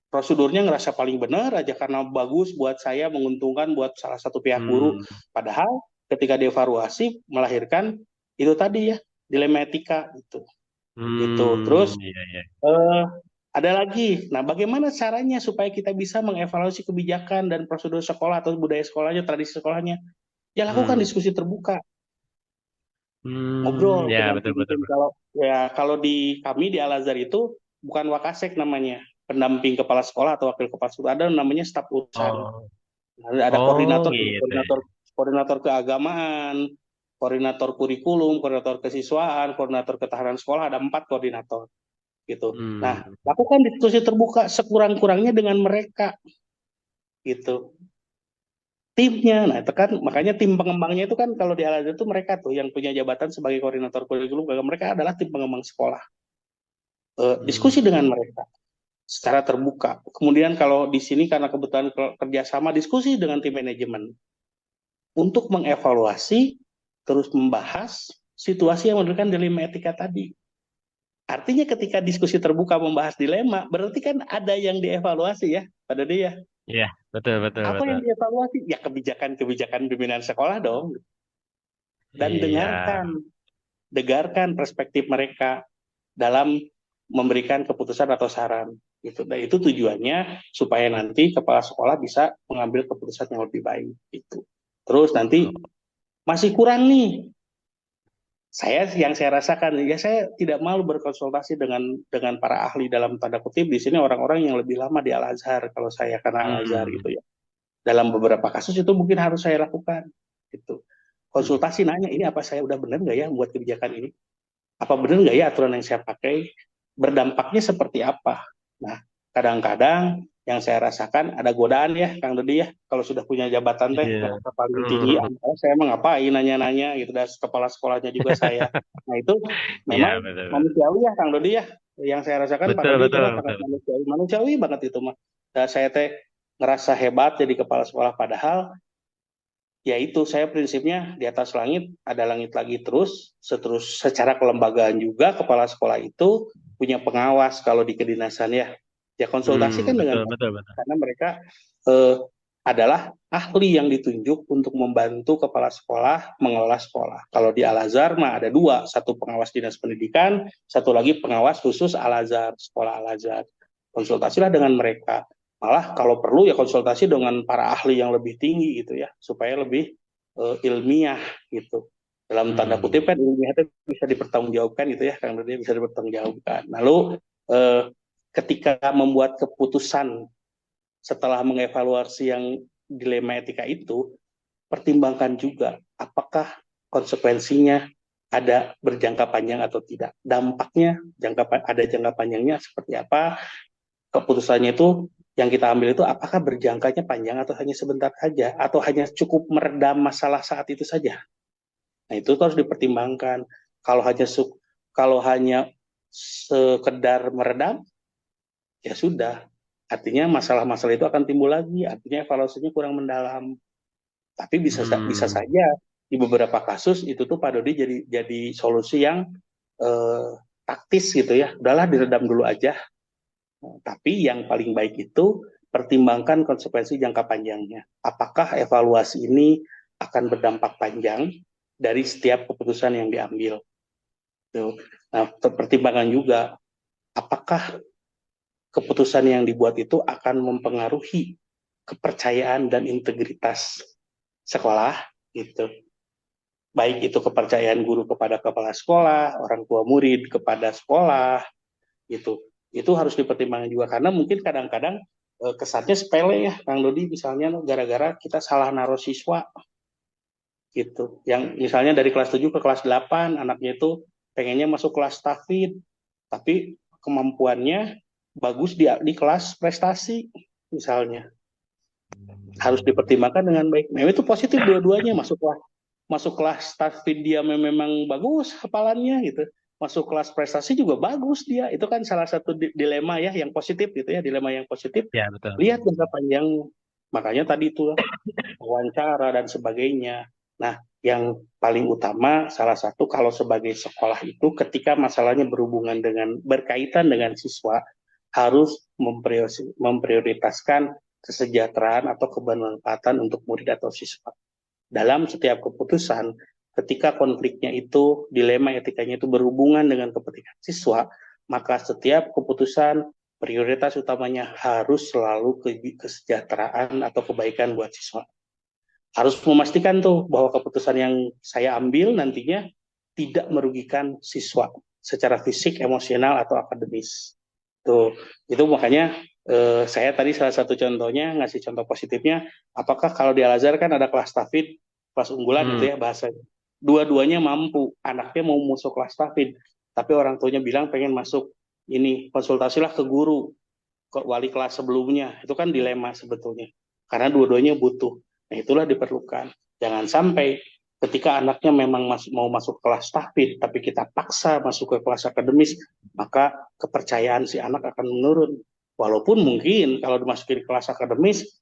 Prosedurnya ngerasa paling benar aja karena bagus buat saya, menguntungkan buat salah satu pihak guru. Padahal ketika dievaluasi melahirkan itu tadi ya, dilema etika gitu. Terus ada lagi. Nah, bagaimana caranya supaya kita bisa mengevaluasi kebijakan dan prosedur sekolah atau budaya sekolahnya, tradisi sekolahnya? ya lakukan diskusi terbuka, ngobrol Ya, dengan betul, betul, pemimpin. betul. Kalau di kami di Al Azhar itu bukan wakasek namanya, pendamping kepala sekolah atau wakil kepala sekolah, ada namanya staf urusan. Oh, Ada oh koordinator, gitu ya. koordinator keagamaan, koordinator kurikulum, koordinator kesiswaan, koordinator ketahanan sekolah, ada 4 koordinator gitu. Nah, Hmm. lakukan diskusi terbuka sekurang-kurangnya dengan mereka gitu. Timnya, nah itu kan makanya tim pengembangnya itu kan kalau di Al-Azhar itu mereka tuh yang punya jabatan sebagai koordinator kurikulum, mereka adalah tim pengembang sekolah. Diskusi dengan mereka secara terbuka. Kemudian kalau di sini karena kebetulan kerjasama, diskusi dengan tim manajemen untuk mengevaluasi, terus membahas situasi yang menimbulkan dilema etika tadi. Artinya ketika diskusi terbuka membahas dilema, berarti kan ada yang dievaluasi ya, pada dia. Iya, betul, betul, Apa betul. yang dievaluasi? Ya kebijakan-kebijakan pimpinan sekolah dong. Dan Iya. dengarkan perspektif mereka dalam memberikan keputusan atau saran. Dan itu tujuannya supaya nanti kepala sekolah bisa mengambil keputusan yang lebih baik. Terus nanti masih kurang nih, yang saya rasakan, ya saya tidak malu berkonsultasi dengan para ahli dalam tanda kutip di sini, orang-orang yang lebih lama di Al Azhar kalau saya karena Al Azhar gitu ya. Dalam beberapa kasus itu mungkin harus saya lakukan gitu. Konsultasi, nanya ini apa saya udah benar nggak ya membuat kebijakan ini? Apa benar nggak ya aturan yang saya pakai? Berdampaknya seperti apa? Nah, kadang-kadang yang saya rasakan ada godaan ya, Kang Dodi ya, kalau sudah punya jabatan teh, Iya. merasa paling tinggi, saya emang ngapain nanya-nanya gitu, dan kepala sekolahnya juga saya. Nah itu Iya, memang betul, betul. manusiawi ya, Kang Dodi ya, yang saya rasakan Pak Betul, Dodi betul, adalah sangat betul. manusiawi, manusiawi banget itu mah. Dan saya teh ngerasa hebat jadi kepala sekolah, padahal ya itu saya prinsipnya di atas langit ada langit lagi terus secara kelembagaan juga kepala sekolah itu punya pengawas kalau di kedinasan ya konsultasi kan dengan, Betul, betul, betul. karena mereka adalah ahli yang ditunjuk untuk membantu kepala sekolah mengelola sekolah. Kalau di Al Azhar mah ada 2, satu pengawas dinas pendidikan, satu lagi pengawas khusus Al Azhar, sekolah Al Azhar. Konsultasilah dengan mereka. Malah kalau perlu ya konsultasi dengan para ahli yang lebih tinggi gitu ya, supaya lebih ilmiah gitu. Dalam tanda kutip kan ilmiah itu bisa dipertanggungjawabkan gitu ya, Kang Dodi, bisa dipertanggungjawabkan. Lalu ketika membuat keputusan setelah mengevaluasi yang dilema etika itu, pertimbangkan juga apakah konsekuensinya ada berjangka panjang atau tidak. Dampaknya ada jangka panjangnya seperti apa, keputusannya itu yang kita ambil itu apakah berjangkanya panjang atau hanya sebentar saja, atau hanya cukup meredam masalah saat itu saja. Nah itu harus dipertimbangkan. Kalau hanya sekedar meredam, ya sudah. Artinya masalah-masalah itu akan timbul lagi. Artinya evaluasinya kurang mendalam. Tapi bisa saja di beberapa kasus itu tuh Pak Dodi jadi solusi yang taktis gitu ya. Udahlah diredam dulu aja. Tapi yang paling baik itu pertimbangkan konsekuensi jangka panjangnya. Apakah evaluasi ini akan berdampak panjang dari setiap keputusan yang diambil. Nah, pertimbangan juga apakah keputusan yang dibuat itu akan mempengaruhi kepercayaan dan integritas sekolah gitu. Baik itu kepercayaan guru kepada kepala sekolah, orang tua murid kepada sekolah gitu. Itu harus dipertimbangkan juga karena mungkin kadang-kadang kesannya sepele ya, Kang Dodi, misalnya gara-gara kita salah naruh siswa gitu. Yang misalnya dari kelas 7 ke kelas 8 anaknya itu pengennya masuk kelas tahfidz, tapi kemampuannya bagus di kelas prestasi misalnya. Harus dipertimbangkan dengan baik. Nah, itu positif dua-duanya, masuk kelas tahfidz dia memang bagus hafalannya gitu. Masuk kelas prestasi juga bagus dia. Itu kan salah satu dilema ya yang positif gitu ya, dilema yang positif. Ya, betul. Lihat jangka panjang. Makanya tadi itu wawancara dan sebagainya. Nah, yang paling utama salah satu kalau sebagai sekolah itu ketika masalahnya berkaitan dengan siswa harus memprioritaskan kesejahteraan atau kebermanfaatan untuk murid atau siswa. Dalam setiap keputusan, ketika konfliknya itu, dilema etikanya itu berhubungan dengan kepentingan siswa, maka setiap keputusan prioritas utamanya harus selalu kesejahteraan atau kebaikan buat siswa. harus memastikan tuh bahwa keputusan yang saya ambil nantinya tidak merugikan siswa secara fisik, emosional atau akademis. Tuh, itu makanya saya tadi salah satu contohnya ngasih contoh positifnya, apakah kalau di Al-Azhar kan ada kelas tahfidz, kelas unggulan gitu ya bahasanya. Dua-duanya mampu, anaknya mau masuk kelas tahfidz, tapi orang tuanya bilang pengen masuk ini, konsultasilah ke guru, ke wali kelas sebelumnya. Itu kan dilema sebetulnya. Karena dua-duanya butuh. Nah, itulah diperlukan. Jangan sampai ketika anaknya memang mau masuk kelas tahfidz, tapi kita paksa masuk ke kelas akademis, maka kepercayaan si anak akan menurun. Walaupun mungkin kalau dimasukin kelas akademis,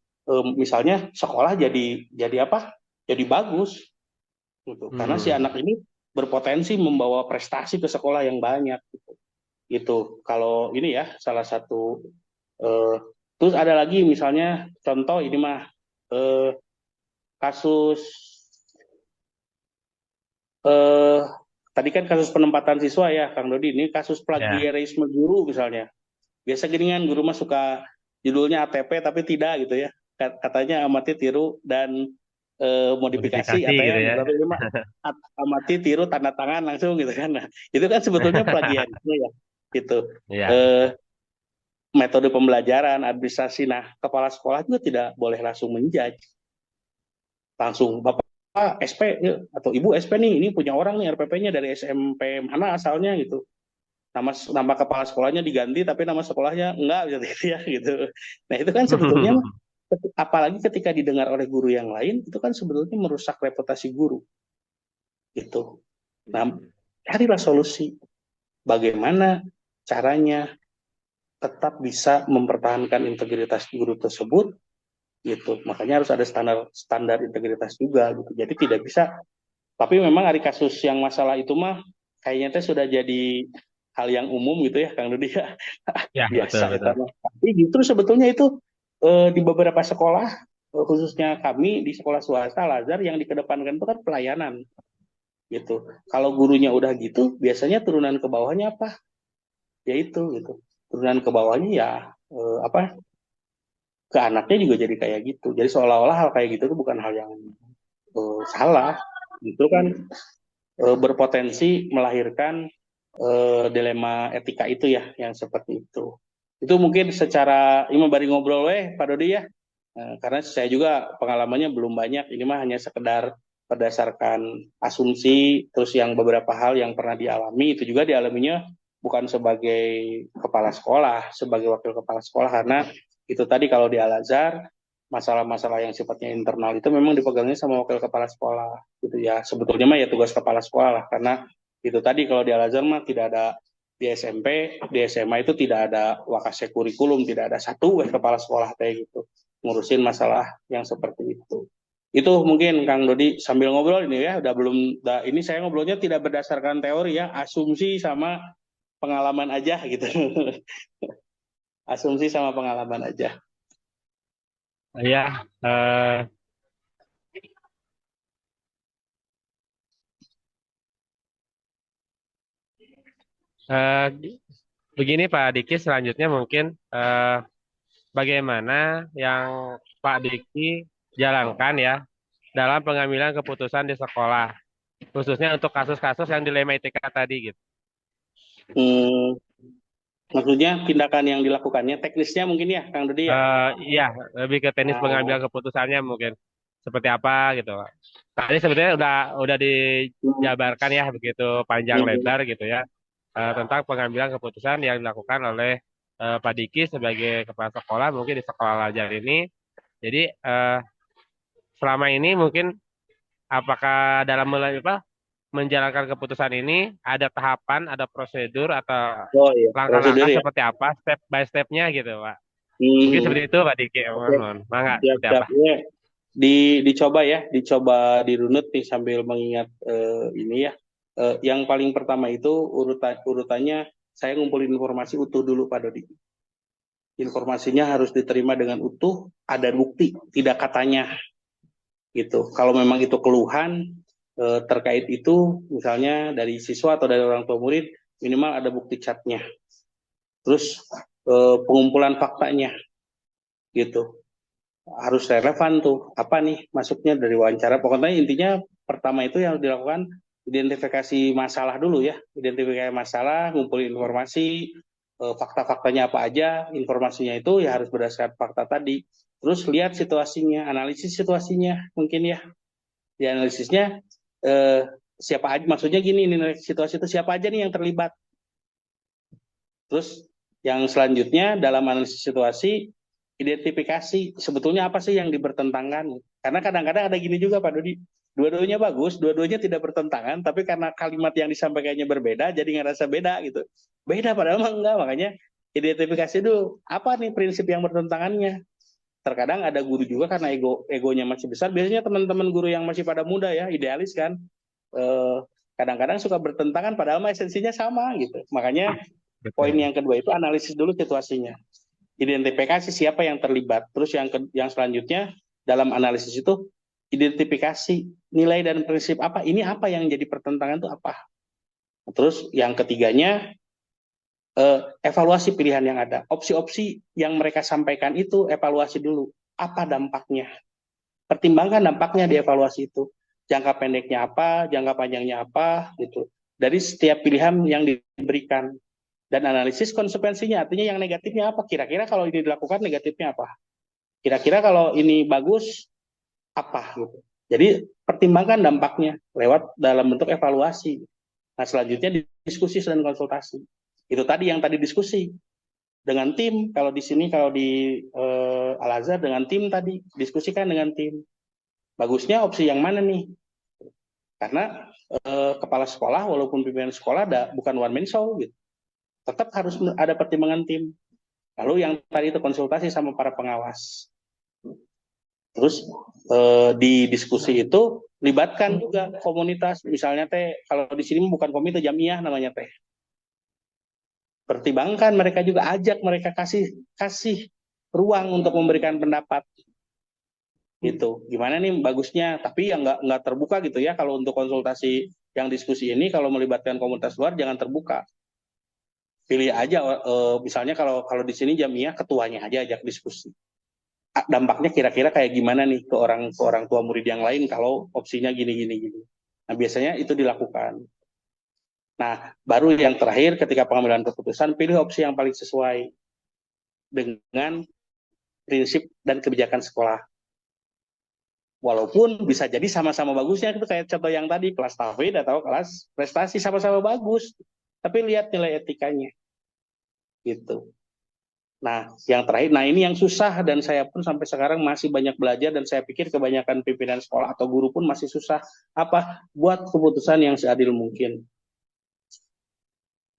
misalnya sekolah jadi apa? Jadi bagus, gitu. Karena si anak ini berpotensi membawa prestasi ke sekolah yang banyak. Gitu. Itu kalau ini ya salah satu. Terus ada lagi misalnya contoh ini mah kasus tadi kan kasus penempatan siswa ya Kang Dodi, ini kasus plagiarisme guru misalnya. Biasa gini kan guru mah suka judulnya ATP tapi tidak gitu ya. Katanya amati tiru dan modifikasi gitu ya. Tapi ini mah amati tiru tanda tangan langsung gitu kan. Nah, itu kan sebetulnya plagiarisme ya. Gitu. Metode pembelajaran, administrasi. Nah, kepala sekolah juga tidak boleh langsung menjudge. Langsung, Bapak SP atau Ibu SP nih, ini punya orang nih RPP-nya dari SMP mana asalnya gitu. Nama kepala sekolahnya diganti, tapi nama sekolahnya enggak gitu ya gitu. Nah, itu kan sebetulnya, apalagi ketika didengar oleh guru yang lain, itu kan sebetulnya merusak reputasi guru. Gitu. Nah, carilah solusi. Bagaimana caranya tetap bisa mempertahankan integritas guru tersebut, gitu. Makanya harus ada standar integritas juga, gitu. Jadi tidak bisa. Tapi memang hari kasus yang masalah itu mah kayaknya teh sudah jadi hal yang umum gitu ya, Kang Dudi ya. Biasa. Betul. Tapi justru sebetulnya itu di beberapa sekolah, khususnya kami di sekolah swasta Al-Azhar yang dikedepankan itu kan pelayanan, gitu. Kalau gurunya udah gitu, biasanya turunan ke bawahnya apa? Ya itu, gitu. Turunan ke bawahnya ya ke anaknya juga jadi kayak gitu. Jadi seolah-olah hal kayak gitu itu bukan hal yang salah. Itu kan berpotensi melahirkan dilema etika itu ya, yang seperti itu. Itu mungkin secara ini bari ngobrol Pak Dodi ya. Karena saya juga pengalamannya belum banyak. Ini mah hanya sekedar berdasarkan asumsi, terus yang beberapa hal yang pernah dialami, itu juga dialaminya bukan sebagai kepala sekolah, sebagai wakil kepala sekolah, karena itu tadi kalau di Al-Azhar, masalah-masalah yang sifatnya internal itu memang dipegangnya sama wakil kepala sekolah, gitu ya. Sebetulnya mah ya tugas kepala sekolah lah, karena itu tadi kalau di Al-Azhar mah tidak ada, di SMP, di SMA itu tidak ada wakase kurikulum, tidak ada satu kepala sekolah kayak gitu, ngurusin masalah yang seperti itu. Itu mungkin Kang Dodi sambil ngobrol ini ya, ini saya ngobrolnya tidak berdasarkan teori ya, asumsi sama pengalaman aja gitu. Asumsi sama pengalaman aja. Iya. Begini Pak Diki, selanjutnya mungkin bagaimana yang Pak Diki jalankan ya dalam pengambilan keputusan di sekolah, khususnya untuk kasus-kasus yang dilema etika tadi gitu. Maksudnya tindakan yang dilakukannya, teknisnya mungkin ya, Kang Dodi ya? Iya, lebih ke teknis pengambilan keputusannya mungkin seperti apa gitu. Tadi sebetulnya udah dijabarkan ya begitu panjang lebar gitu ya tentang pengambilan keputusan yang dilakukan oleh Pak Diki sebagai kepala sekolah mungkin di sekolah Al-Azhar ini. Jadi selama ini mungkin apakah dalam menjalankan keputusan ini ada tahapan, ada prosedur atau langkah-langkah ya, seperti apa, step by stepnya gitu Pak. Mungkin seperti itu Pak Diki. Mangga seperti apa? Dicoba dirunut nih sambil mengingat ini ya. Yang paling pertama itu urutannya saya ngumpulin informasi utuh dulu Pak Dodi. Informasinya harus diterima dengan utuh, ada bukti, tidak katanya. Gitu. Kalau memang itu keluhan terkait itu, misalnya dari siswa atau dari orang tua murid, minimal ada bukti catnya. Terus pengumpulan faktanya, gitu. harus relevan tuh, apa nih masuknya dari wawancara. Pokoknya intinya pertama itu yang dilakukan identifikasi masalah dulu ya, identifikasi masalah, ngumpulin informasi, fakta-faktanya apa aja, informasinya itu ya harus berdasarkan fakta tadi. Terus lihat situasinya, analisis situasinya mungkin ya, di analisisnya siapa aja, maksudnya gini, ini situasi itu siapa aja nih yang terlibat. Terus yang selanjutnya dalam analisis situasi, identifikasi sebetulnya apa sih yang dipertentangkan. Karena kadang-kadang ada gini juga Pak Dodi, dua-duanya bagus, dua-duanya tidak bertentangan, tapi karena kalimat yang disampaikannya berbeda, jadi ngerasa beda gitu. Beda padahal mah enggak, makanya identifikasi dulu, apa nih prinsip yang bertentangannya. Terkadang ada guru juga karena egonya masih besar, biasanya teman-teman guru yang masih pada muda ya, idealis kan, kadang-kadang suka bertentangan padahal mah esensinya sama gitu. Makanya poin yang kedua itu analisis dulu situasinya, identifikasi siapa yang terlibat. Terus yang selanjutnya dalam analisis itu identifikasi nilai dan prinsip apa, ini apa yang jadi pertentangan itu apa. Terus yang ketiganya evaluasi pilihan yang ada, opsi-opsi yang mereka sampaikan itu evaluasi dulu, apa dampaknya, pertimbangkan dampaknya di evaluasi itu, jangka pendeknya apa, jangka panjangnya apa gitu dari setiap pilihan yang diberikan. Dan analisis konsekuensinya, artinya yang negatifnya apa, kira-kira kalau ini dilakukan negatifnya apa, kira-kira kalau ini bagus apa gitu. Jadi pertimbangkan dampaknya lewat dalam bentuk evaluasi. Nah selanjutnya diskusi dan konsultasi. Itu tadi yang tadi diskusi dengan tim. Kalau di sini, kalau di Al-Azhar dengan tim tadi, diskusikan dengan tim. Bagusnya opsi yang mana nih? Karena kepala sekolah walaupun pimpinan sekolah bukan one man show gitu. Tetap harus ada pertimbangan tim. Lalu yang tadi itu konsultasi sama para pengawas. Terus di diskusi itu libatkan juga komunitas. Misalnya kalau di sini bukan komite jamiah namanya pertimbangkan mereka juga, ajak mereka, kasih ruang untuk memberikan pendapat. Gitu. Gimana nih bagusnya? Tapi yang nggak terbuka gitu ya. Kalau untuk konsultasi yang diskusi ini, kalau melibatkan komunitas luar jangan terbuka. Pilih aja, misalnya kalau di sini jamiah ketuanya aja ajak diskusi. Dampaknya kira-kira kayak gimana nih ke orang tua murid yang lain kalau opsinya gini. Nah biasanya itu dilakukan. Nah baru yang terakhir ketika pengambilan keputusan, pilih opsi yang paling sesuai dengan prinsip dan kebijakan sekolah. Walaupun bisa jadi sama-sama bagusnya, itu kayak contoh yang tadi, kelas tahfidz atau kelas prestasi sama-sama bagus. Tapi lihat nilai etikanya. Gitu. Nah, yang terakhir, ini yang susah dan saya pun sampai sekarang masih banyak belajar dan saya pikir kebanyakan pimpinan sekolah atau guru pun masih susah. Apa? Buat keputusan yang seadil mungkin.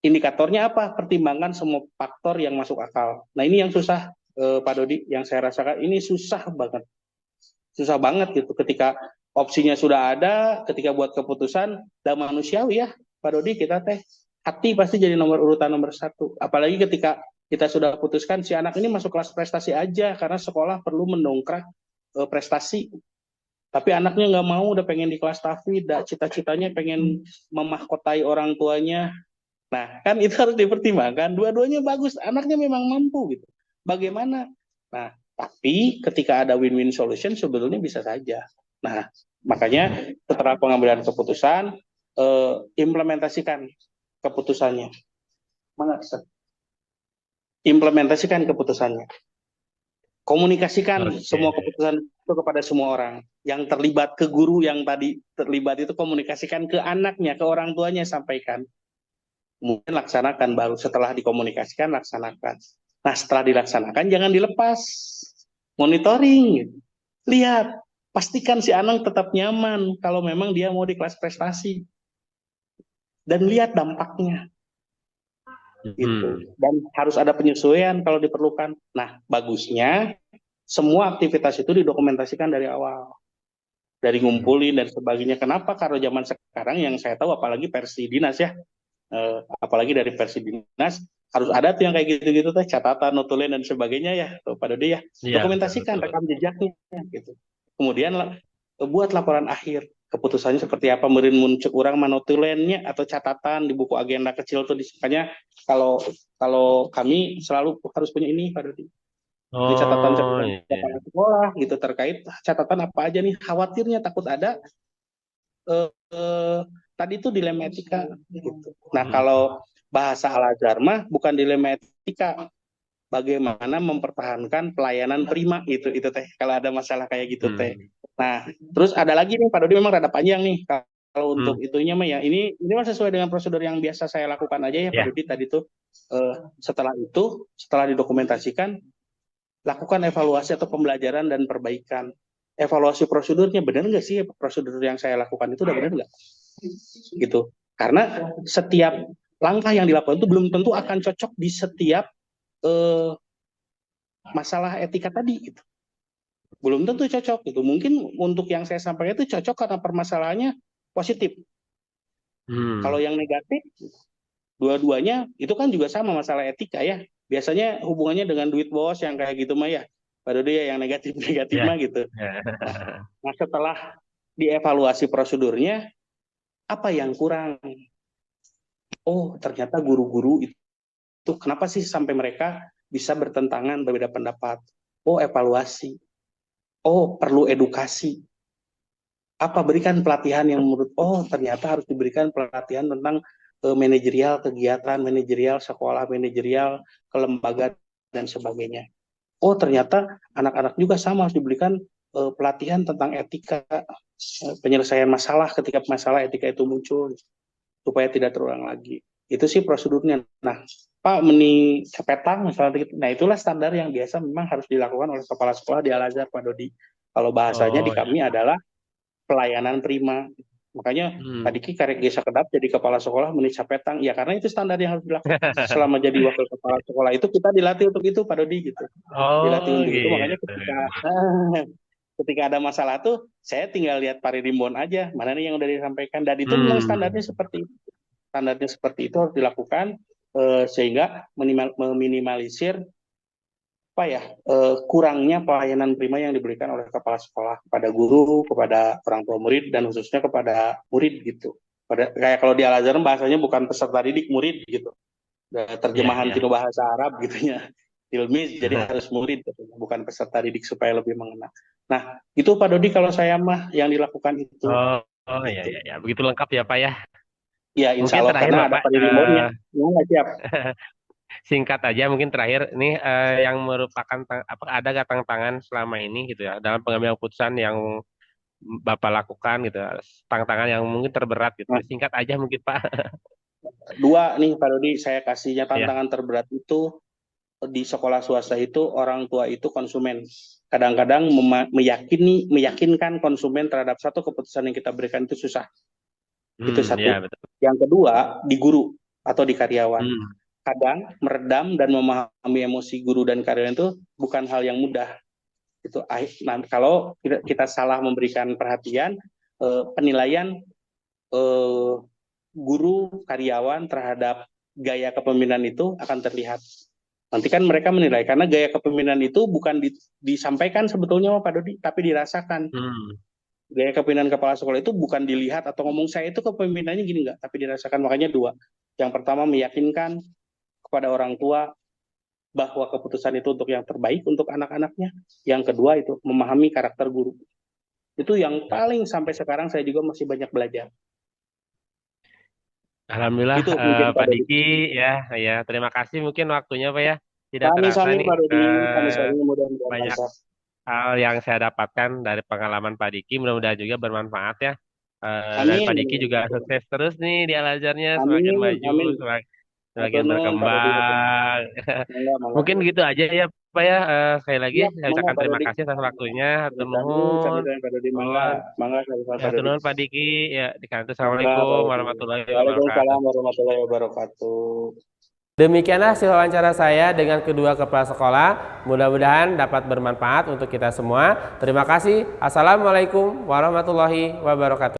Indikatornya apa? Pertimbangkan semua faktor yang masuk akal. Nah, ini yang susah, Pak Dodi, yang saya rasakan ini susah banget. Susah banget gitu ketika opsinya sudah ada, ketika buat keputusan, dan manusiawi ya, Pak Dodi, kita hati pasti jadi urutan nomor 1. Apalagi ketika kita sudah putuskan si anak ini masuk kelas prestasi aja karena sekolah perlu mendongkrak prestasi. Tapi anaknya nggak mau, udah pengen di kelas tahfidz, cita-citanya pengen memahkotai orang tuanya. Nah, kan itu harus dipertimbangkan. Dua-duanya bagus, anaknya memang mampu gitu. Bagaimana? Nah, tapi ketika ada win-win solution sebetulnya bisa saja. Nah, makanya setelah pengambilan keputusan, implementasikan keputusannya. Mana? Implementasikan keputusannya. Komunikasikan semua keputusan itu kepada semua orang yang terlibat, ke guru yang tadi terlibat itu komunikasikan, ke anaknya, ke orang tuanya sampaikan. Kemudian laksanakan, baru setelah dikomunikasikan laksanakan. Nah, setelah dilaksanakan jangan dilepas. Monitoring. Lihat, pastikan si anak tetap nyaman kalau memang dia mau di kelas prestasi. Dan lihat dampaknya. Gitu. Dan harus ada penyesuaian kalau diperlukan. Nah, bagusnya semua aktivitas itu didokumentasikan dari awal. Dari ngumpulin dan sebagainya. Kenapa? Karena zaman sekarang yang saya tahu, apalagi versi dinas ya, apalagi dari versi dinas, harus ada tuh yang kayak gitu-gitu tuh, catatan, notulen dan sebagainya ya, tuh, Pak Dodi ya. Dokumentasikan rekam jejaknya gitu. Kemudian buat laporan akhir. Keputusannya seperti apa, meureun mun ceuk urang manotulennya atau catatan di buku agenda kecil tuh, makanya kalau kami selalu harus punya ini Pak Dodi. Di catatan sekolah gitu terkait catatan apa aja nih, khawatirnya takut ada tadi itu dilema etika gitu. Nah, kalau bahasa Al-Azhar mah bukan dilema etika, bagaimana mempertahankan pelayanan prima itu teh kalau ada masalah kayak gitu teh. Nah, terus ada lagi nih Pak Dodi, memang rada panjang nih kalau untuk itunya mah ya ini mah sesuai dengan prosedur yang biasa saya lakukan aja ya Pak Dodi tadi tuh. Setelah didokumentasikan, lakukan evaluasi atau pembelajaran dan perbaikan. Evaluasi prosedurnya, benar nggak sih prosedur yang saya lakukan itu udah benar nggak? Gitu. Karena setiap langkah yang dilakukan itu belum tentu akan cocok di setiap masalah etika tadi gitu. Belum tentu cocok gitu. Mungkin untuk yang saya sampaikan itu cocok karena permasalahannya positif. Kalau yang negatif, dua-duanya itu kan juga sama masalah etika ya. Biasanya hubungannya dengan duit bos yang kayak gitu mah ya. Pak Dodi ya yang negatif mah gitu. Nah, setelah dievaluasi prosedurnya, apa yang kurang? Oh, ternyata guru-guru itu kenapa sih sampai mereka bisa bertentangan, berbeda pendapat? Oh, evaluasi. Oh, perlu edukasi. Apa berikan pelatihan yang menurut, oh ternyata harus diberikan pelatihan tentang manajerial kegiatan, manajerial sekolah, manajerial kelembagaan dan sebagainya. Oh, ternyata anak-anak juga sama harus diberikan pelatihan tentang etika, penyelesaian masalah ketika masalah etika itu muncul, supaya tidak terulang lagi. Itu sih prosedurnya. Nah, Pak meni cepetang misalnya, nah itulah standar yang biasa memang harus dilakukan oleh kepala sekolah di Al-Azhar, Pak Dodi. Kalau bahasanya di kami adalah pelayanan prima. Makanya tadi karek gesa kedap jadi kepala sekolah meni cepetang. Ya karena itu standar yang harus dilakukan. Selama jadi wakil kepala sekolah itu kita dilatih untuk itu, Pak Dodi gitu. Dilatih untuk itu. Makanya ketika ada masalah tuh saya tinggal lihat Pak Rimbon aja mana nih yang udah disampaikan, dan itu memang standarnya seperti itu. Standarnya seperti itu harus dilakukan sehingga meminimalisir kurangnya pelayanan prima yang diberikan oleh kepala sekolah kepada guru, kepada orang tua murid, dan khususnya kepada murid gitu. Kayak kalau di Al-Azhar bahasanya bukan peserta didik, murid gitu. Terjemahan tino bahasa Arab gitu ya. Ilmi jadi harus murid, bukan peserta didik supaya lebih mengena. Nah, itu Pak Dodi kalau saya mah yang dilakukan itu. Oh ya, begitu lengkap ya Pak ya. Ya, insya Allah karena ada Pak Rimbonya. Nggak siap. Singkat aja mungkin terakhir ini yang merupakan ada nggak tantangan selama ini gitu ya dalam pengambilan keputusan yang Bapak lakukan gitu, tantangan yang mungkin terberat gitu. Singkat aja mungkin Pak. Dua nih Pak Dodi, saya kasihnya tantangan terberat itu di sekolah swasta itu orang tua itu konsumen. Kadang-kadang meyakinkan konsumen terhadap satu keputusan yang kita berikan itu susah. Itu satu. Ya, betul. Yang kedua di guru atau di karyawan. Kadang meredam dan memahami emosi guru dan karyawan itu bukan hal yang mudah. Itu kalau kita salah memberikan perhatian, penilaian guru karyawan terhadap gaya kepemimpinan itu akan terlihat. Nanti kan mereka menilai karena gaya kepemimpinan itu bukan disampaikan sebetulnya Pak Dodi, tapi dirasakan. Gaya kepemimpinan kepala sekolah itu bukan dilihat atau ngomong saya itu kepemimpinannya gini enggak, tapi dirasakan. Makanya dua. Yang pertama meyakinkan kepada orang tua bahwa keputusan itu untuk yang terbaik untuk anak-anaknya. Yang kedua itu memahami karakter guru. Itu yang paling sampai sekarang saya juga masih banyak belajar. Alhamdulillah Pak Diki ya terima kasih mungkin waktunya Pak ya. Tidak terasa nih banyak hal yang saya dapatkan dari pengalaman Pak Diki, mudah-mudahan juga bermanfaat ya. Dan Pak Diki juga sukses terus nih di Al-Azharnya, semakin maju, semakin berkembang. Mungkin gitu aja ya Pak ya. Sekali lagi saya ucapkan terima kasih atas waktunya. Nuhun Pak Diki ya. Assalamualaikum warahmatullahi wabarakatuh. Demikianlah hasil wawancara saya dengan kedua kepala sekolah. Mudah-mudahan dapat bermanfaat untuk kita semua. Terima kasih. Assalamualaikum warahmatullahi wabarakatuh.